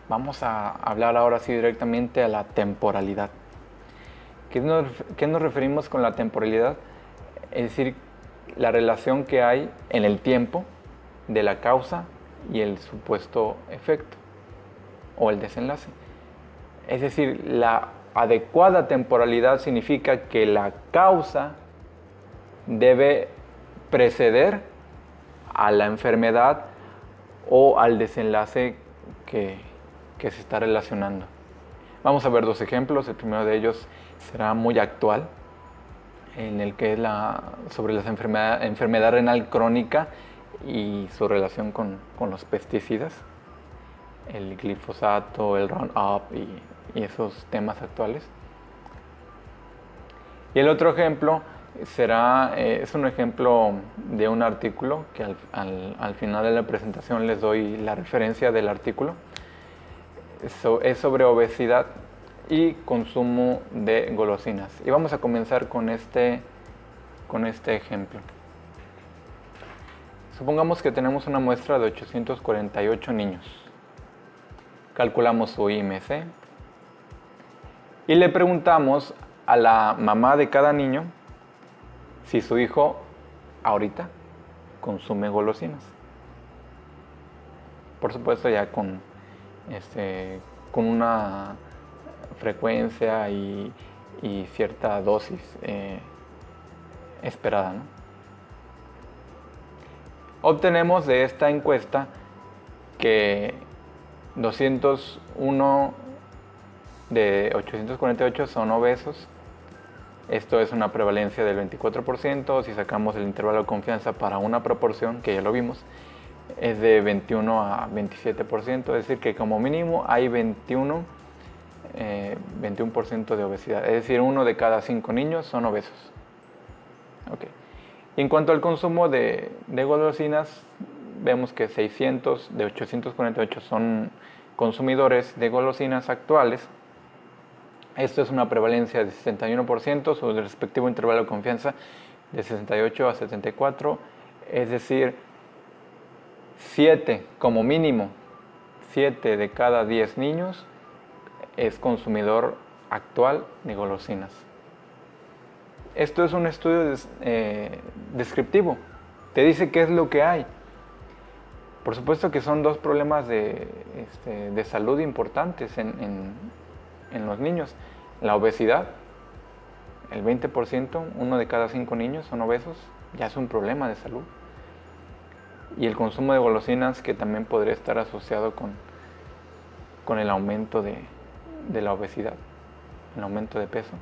Vamos a hablar ahora sí directamente a la temporalidad. ¿Qué nos referimos con la temporalidad? Es decir, la relación que hay en el tiempo de la causa y el supuesto efecto o el desenlace. Es decir, la adecuada temporalidad significa que la causa debe preceder a la enfermedad o al desenlace que se está relacionando. Vamos a ver dos ejemplos. El primero de ellos será muy actual, en el que es sobre la enfermedad renal crónica y su relación con los pesticidas, el glifosato, el Roundup y esos temas actuales. Y el otro ejemplo es un ejemplo de un artículo que al final de la presentación les doy la referencia del artículo. Es sobre obesidad y consumo de golosinas. Y vamos a comenzar con este ejemplo. Supongamos que tenemos una muestra de 848 niños. Calculamos su IMC y le preguntamos a la mamá de cada niño si su hijo ahorita consume golosinas. Por supuesto, ya con una frecuencia y cierta dosis esperada, ¿no? Obtenemos de esta encuesta que 201 de 848 son obesos. Esto es una prevalencia del 24%. Si sacamos el intervalo de confianza para una proporción, que ya lo vimos, es de 21 a 27%. Es decir, que como mínimo hay 21% de obesidad. Es decir, 1 de cada 5 niños son obesos. Okay. Y en cuanto al consumo de golosinas, vemos que 600 de 848 son consumidores de golosinas actuales. Esto es una prevalencia de 61%, su respectivo intervalo de confianza de 68 a 74, es decir, 7 como mínimo, 7 de cada 10 niños es consumidor actual de golosinas. Esto es un estudio descriptivo, te dice qué es lo que hay. Por supuesto que son dos problemas de salud importantes en los niños. La obesidad, el 20%, 1 de cada 5 niños son obesos, ya es un problema de salud. Y el consumo de golosinas, que también podría estar asociado con el aumento de la obesidad, el aumento de peso.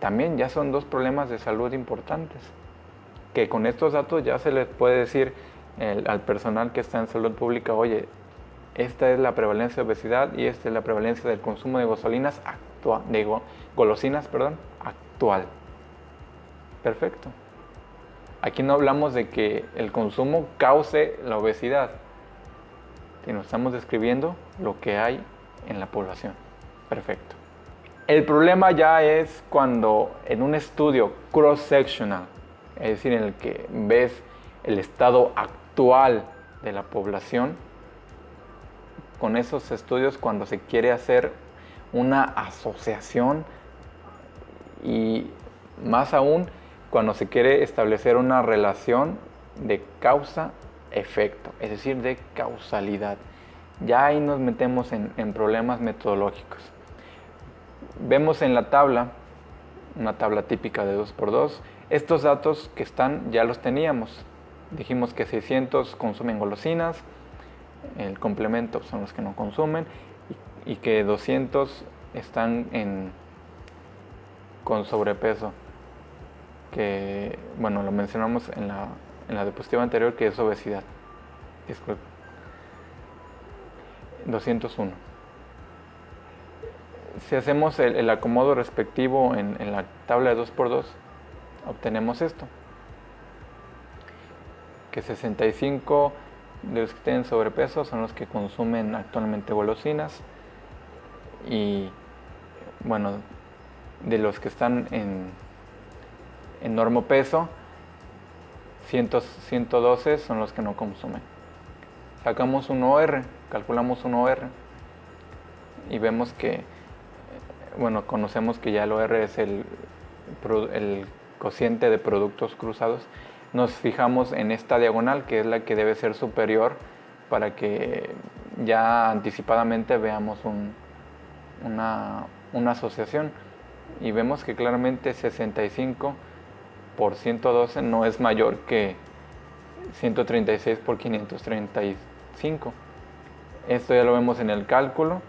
También ya son dos problemas de salud importantes, que con estos datos ya se les puede decir al personal que está en salud pública, oye, esta es la prevalencia de obesidad y esta es la prevalencia del consumo de golosinas actual. Perfecto. Aquí no hablamos de que el consumo cause la obesidad, sino estamos describiendo lo que hay en la población. Perfecto. El problema ya es cuando en un estudio cross-sectional, es decir, en el que ves el estado actual de la población, con esos estudios cuando se quiere hacer una asociación y más aún cuando se quiere establecer una relación de causa-efecto, es decir, de causalidad. Ya ahí nos metemos en problemas metodológicos. Vemos en la tabla, una tabla típica de 2x2, estos datos que están ya los teníamos. Dijimos que 600 consumen golosinas, el complemento son los que no consumen, y que 200 están con sobrepeso, que bueno, lo mencionamos en la diapositiva anterior, que es obesidad. Disculpe. 201. Si hacemos el acomodo respectivo en la tabla de 2x2, obtenemos esto, que 65 de los que tienen sobrepeso son los que consumen actualmente golosinas, y bueno, de los que están en normopeso, 112 son los que no consumen. Sacamos un OR, calculamos un OR, y vemos que, bueno, conocemos que ya el OR es el cociente de productos cruzados, nos fijamos en esta diagonal, que es la que debe ser superior para que ya anticipadamente veamos una asociación. Y vemos que claramente 65 por 112 no es mayor que 136 por 535. Esto ya lo vemos en el cálculo.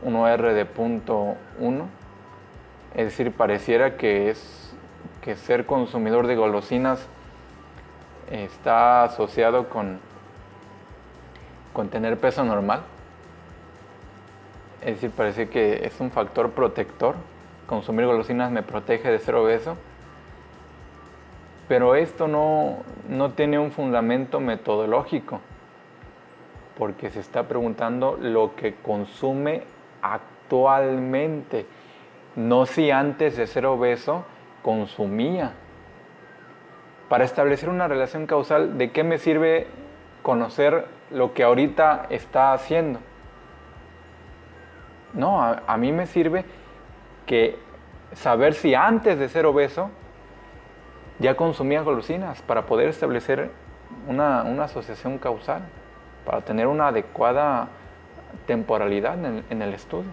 Un OR de 0.1. Es decir, pareciera que ser consumidor de golosinas está asociado con tener peso normal. Es decir, parece que es un factor protector. Consumir golosinas me protege de ser obeso. Pero esto no tiene un fundamento metodológico, porque se está preguntando lo que consume actualmente, no si antes de ser obeso consumía. Para establecer una relación causal, ¿de qué me sirve conocer lo que ahorita está haciendo? No, a mí me sirve que saber si antes de ser obeso ya consumía golosinas, para poder establecer una asociación causal, para tener una adecuada temporalidad en el estudio.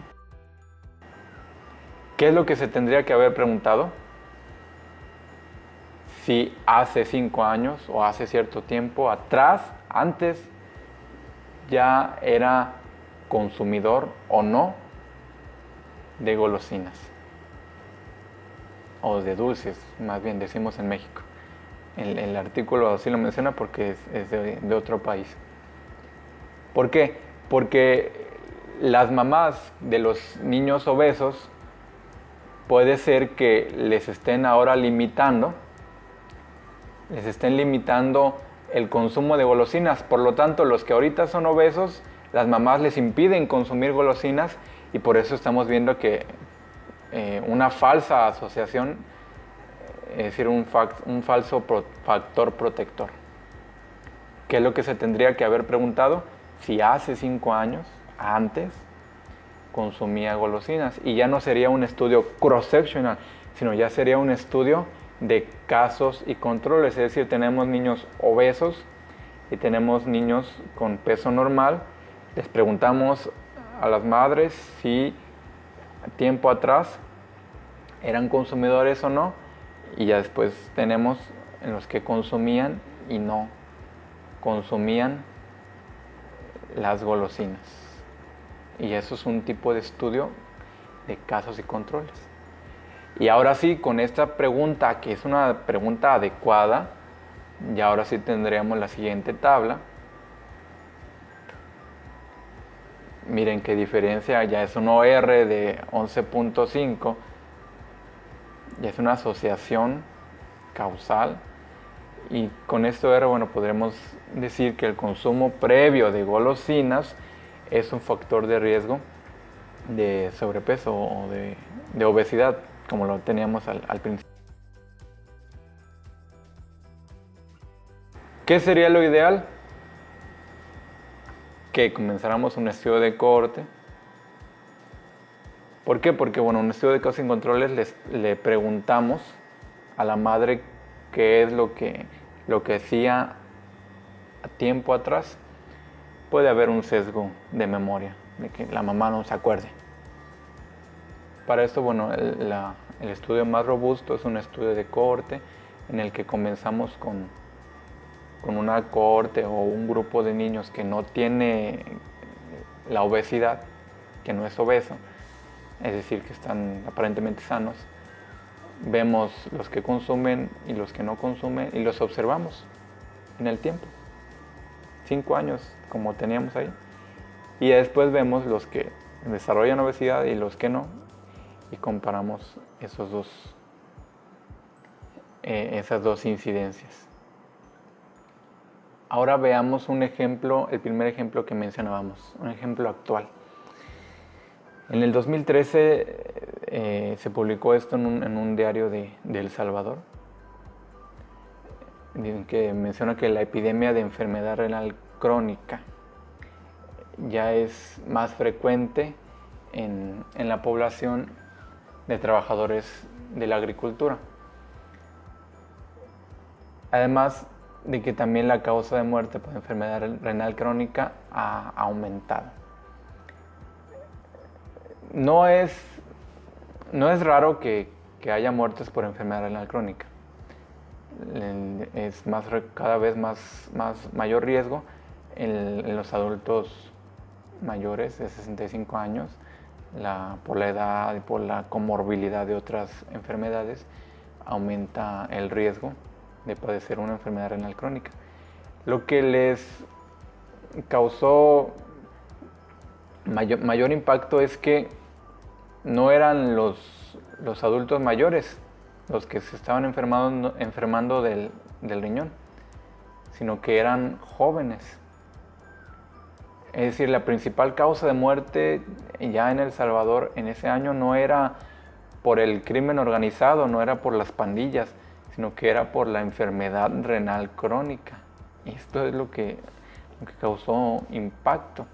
¿Qué es lo que se tendría que haber preguntado? Si hace 5 años o hace cierto tiempo atrás, antes, ya era consumidor o no de golosinas, o de dulces, más bien decimos en México. El artículo así lo menciona porque es de otro país. ¿Por qué? Porque las mamás de los niños obesos puede ser que les estén ahora limitando el consumo de golosinas. Por lo tanto, los que ahorita son obesos, las mamás les impiden consumir golosinas, y por eso estamos viendo que una falsa asociación, es decir, un falso factor protector. ¿Qué es lo que se tendría que haber preguntado? Si hace 5 años, antes, consumía golosinas. Y ya no sería un estudio cross-sectional, sino ya sería un estudio de casos y controles. Es decir, tenemos niños obesos y tenemos niños con peso normal. Les preguntamos a las madres si tiempo atrás eran consumidores o no, y ya después tenemos en los que consumían y no consumían las golosinas. Y eso es un tipo de estudio de casos y controles. Y ahora sí, con esta pregunta, que es una pregunta adecuada, y ahora sí tendríamos la siguiente tabla. Miren qué diferencia, ya es un OR de 11.5, ya es una asociación causal, y con este OR, bueno, podremos decir que el consumo previo de golosinas es un factor de riesgo de sobrepeso o de obesidad, como lo teníamos al principio. ¿Qué sería lo ideal? Que comenzáramos un estudio de cohorte. ¿Por qué? Porque, bueno, un estudio de casos y controles le preguntamos a la madre qué es lo que hacía a tiempo atrás. Puede haber un sesgo de memoria, de que la mamá no se acuerde. Para esto, bueno, el estudio más robusto es un estudio de cohorte, en el que comenzamos con una cohorte o un grupo de niños que no tiene la obesidad, que no es obeso, es decir, que están aparentemente sanos. Vemos los que consumen y los que no consumen, y los observamos en el tiempo, 5 años como teníamos ahí, y después vemos los que desarrollan obesidad y los que no, y comparamos esas dos incidencias. Ahora veamos un ejemplo, el primer ejemplo que mencionábamos, un ejemplo actual. En el 2013 se publicó esto en un diario de El Salvador, que menciona que la epidemia de enfermedad renal crónica, ya es más frecuente en la población de trabajadores de la agricultura. Además de que también la causa de muerte por enfermedad renal crónica ha aumentado. No es raro que haya muertes por enfermedad renal crónica. Es cada vez mayor riesgo en los adultos mayores de 65 años, por la edad y por la comorbilidad de otras enfermedades, aumenta el riesgo de padecer una enfermedad renal crónica. Lo que les causó mayor impacto es que no eran los adultos mayores los que se estaban enfermando del riñón, sino que eran jóvenes. Es decir, la principal causa de muerte ya en El Salvador en ese año no era por el crimen organizado, no era por las pandillas, sino que era por la enfermedad renal crónica. Y esto es lo que causó impacto.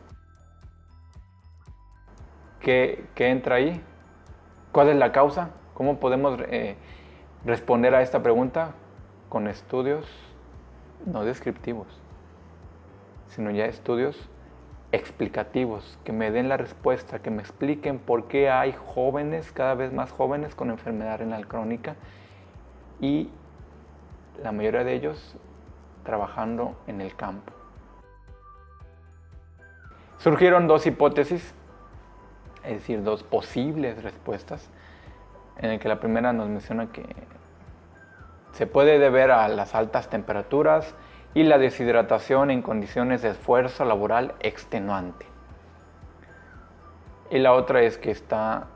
¿Qué entra ahí? ¿Cuál es la causa? ¿Cómo podemos responder a esta pregunta? Con estudios no descriptivos, sino ya estudios explicativos, que me den la respuesta, que me expliquen por qué hay jóvenes, cada vez más jóvenes con enfermedad renal crónica, y la mayoría de ellos trabajando en el campo. Surgieron dos hipótesis, es decir, dos posibles respuestas, en el que la primera nos menciona que se puede deber a las altas temperaturas y la deshidratación en condiciones de esfuerzo laboral extenuante. Y la otra es que la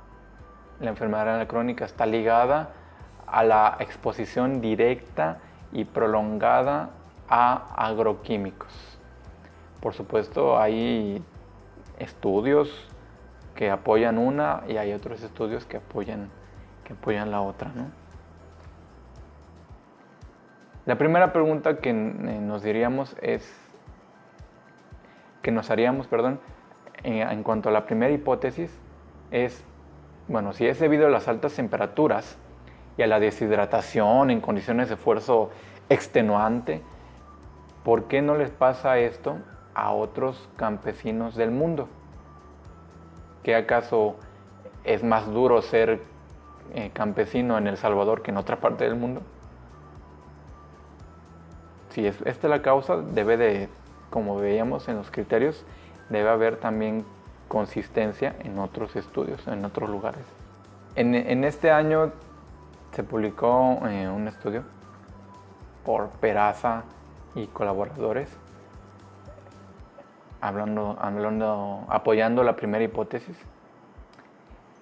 enfermedad renal crónica está ligada a la exposición directa y prolongada a agroquímicos. Por supuesto, hay estudios que apoyan una y hay otros estudios que apoyan la otra, ¿no? La primera pregunta que nos haríamos en cuanto a la primera hipótesis es, bueno, si es debido a las altas temperaturas y a la deshidratación en condiciones de esfuerzo extenuante, ¿por qué no les pasa esto a otros campesinos del mundo? ¿Qué acaso es más duro ser campesino en El Salvador que en otra parte del mundo? Si esta es la causa, como veíamos en los criterios, debe haber también consistencia en otros estudios, en otros lugares. En este año se publicó un estudio por Peraza y colaboradores, apoyando la primera hipótesis,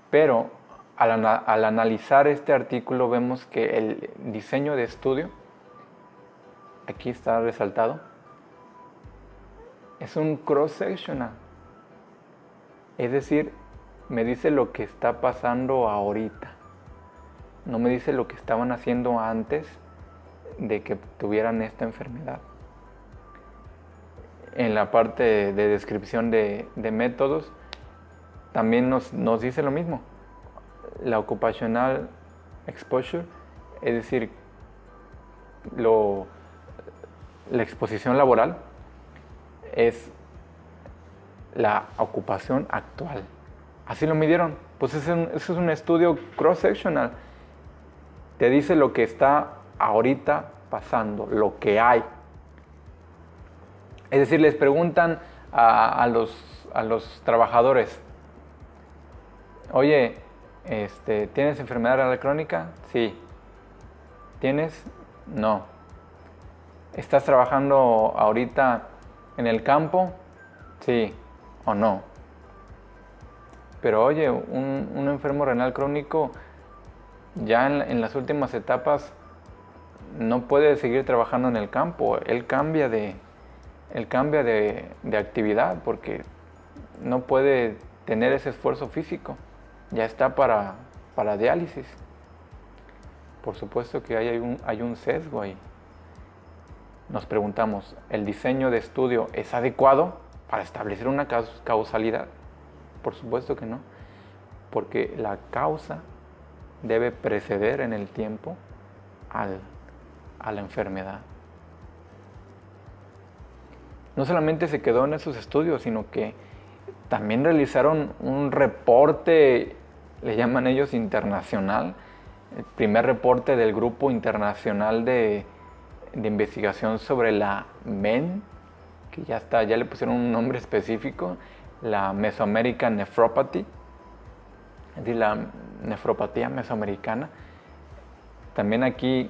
pero al analizar este artículo vemos que el diseño de estudio, aquí está resaltado, es un cross-sectional. Es decir, me dice lo que está pasando ahorita. No me dice lo que estaban haciendo antes de que tuvieran esta enfermedad. En la parte de descripción de métodos, también nos dice lo mismo. La occupational exposure, es decir, la exposición laboral es la ocupación actual. Así lo midieron. Pues eso es un estudio cross-sectional. Te dice lo que está ahorita pasando, lo que hay. Es decir, les preguntan a los trabajadores, oye, ¿tienes enfermedad renal crónica? Sí. ¿Tienes? No. ¿Estás trabajando ahorita en el campo? Sí o no. Pero oye, un enfermo renal crónico ya en las últimas etapas no puede seguir trabajando en el campo. Él cambia de actividad porque no puede tener ese esfuerzo físico. Ya está para diálisis. Por supuesto que hay un sesgo ahí. Nos preguntamos, ¿el diseño de estudio es adecuado? para establecer una causalidad. Por supuesto que no, porque la causa debe preceder en el tiempo a la enfermedad. No solamente se quedó en esos estudios, sino que también realizaron un reporte, le llaman ellos internacional, el primer reporte del Grupo Internacional de Investigación sobre la MEN, que ya le pusieron un nombre específico, la Mesoamerican Nephropathy, es decir, la nefropatía mesoamericana. También aquí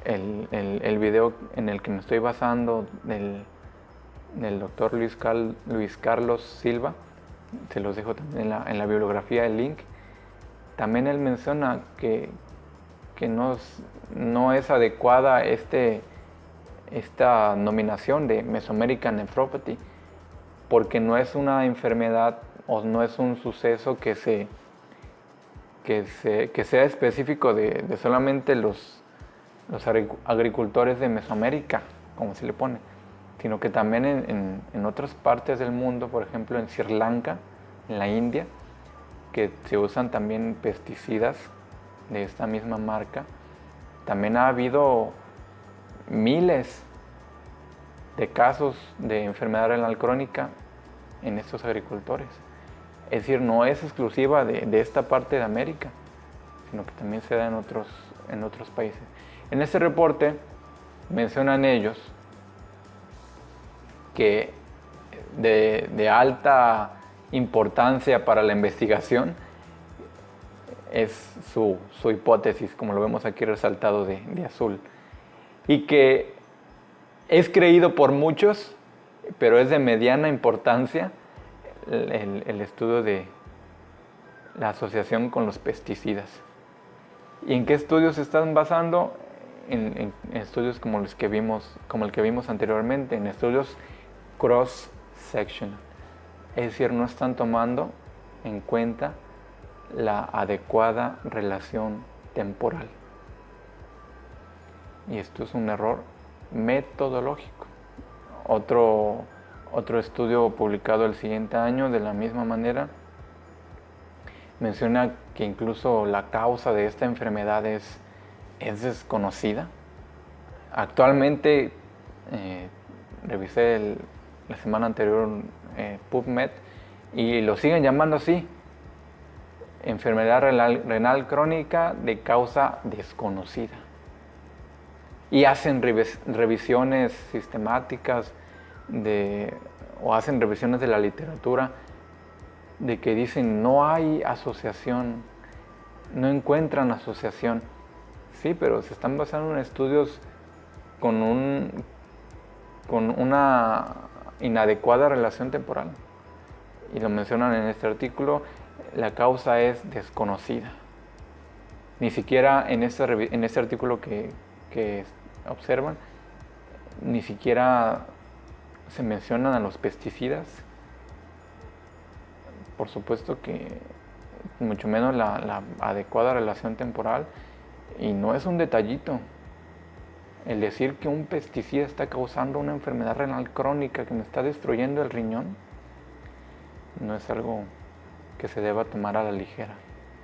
el video en el que me estoy basando del doctor Luis Carlos Silva, se los dejo también en la bibliografía el link. También él menciona que no es adecuada esta nominación de Mesoamerican Nephropathy, porque no es una enfermedad o no es un suceso que sea específico de solamente los agricultores de Mesoamérica, como se le pone, sino que también en otras partes del mundo, por ejemplo en Sri Lanka, en la India, que se usan también pesticidas de esta misma marca, también ha habido miles de casos de enfermedad renal crónica en estos agricultores. Es decir, no es exclusiva de esta parte de América, sino que también se da en otros países. En este reporte mencionan ellos que de alta importancia para la investigación es su hipótesis, como lo vemos aquí resaltado de azul, y que es creído por muchos, pero es de mediana importancia el estudio de la asociación con los pesticidas. ¿Y en qué estudios se están basando? En estudios como el que vimos anteriormente, en estudios cross-sectional. Es decir, no están tomando en cuenta la adecuada relación temporal. Y esto es un error metodológico. Otro estudio publicado el siguiente año, de la misma manera, menciona que incluso la causa de esta enfermedad es desconocida. Actualmente, revisé la semana anterior PubMed y lo siguen llamando así: enfermedad renal crónica de causa desconocida. Y hacen revisiones sistemáticas o hacen revisiones de la literatura de que dicen no hay asociación, no encuentran asociación. Sí, pero se están basando en estudios con una inadecuada relación temporal. Y lo mencionan en este artículo, la causa es desconocida. Ni siquiera en este artículo que observan, ni siquiera se mencionan a los pesticidas. Por supuesto que mucho menos la adecuada relación temporal, y no es un detallito. El decir que un pesticida está causando una enfermedad renal crónica que me está destruyendo el riñón no es algo que se deba tomar a la ligera.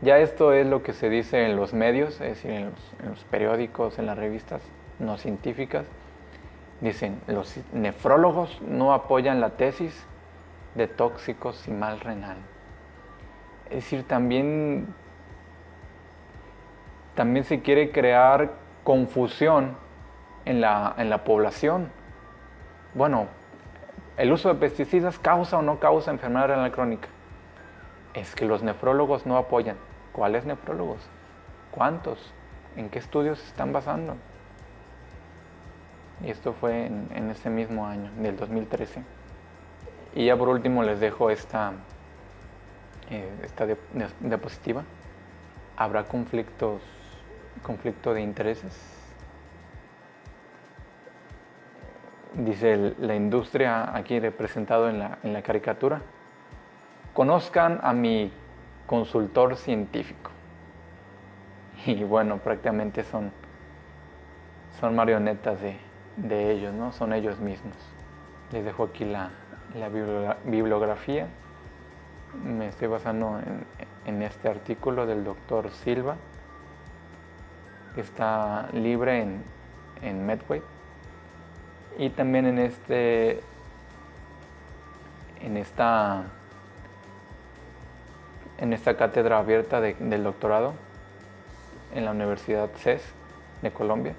Ya esto es lo que se dice en los medios, es decir, en los periódicos, en las revistas no científicas. Dicen, los nefrólogos no apoyan la tesis de tóxicos y mal renal. Es decir, también se quiere crear confusión en la población. Bueno, ¿el uso de pesticidas causa o no causa enfermedad renal crónica? Es que los nefrólogos no apoyan. ¿Cuáles nefrólogos? ¿Cuántos? ¿En qué estudios se están basando? Y esto fue en ese mismo año, del 2013. Y ya por último les dejo esta diapositiva. ¿Habrá conflicto de intereses? Dice la industria aquí representado en la caricatura. Conozcan a mi consultor científico. Y bueno, prácticamente son marionetas de ellos, ¿no? Son ellos mismos. Les dejo aquí la bibliografía. Me estoy basando en este artículo del doctor Silva, que está libre en Medway, y también en esta cátedra abierta del doctorado en la Universidad CES de Colombia.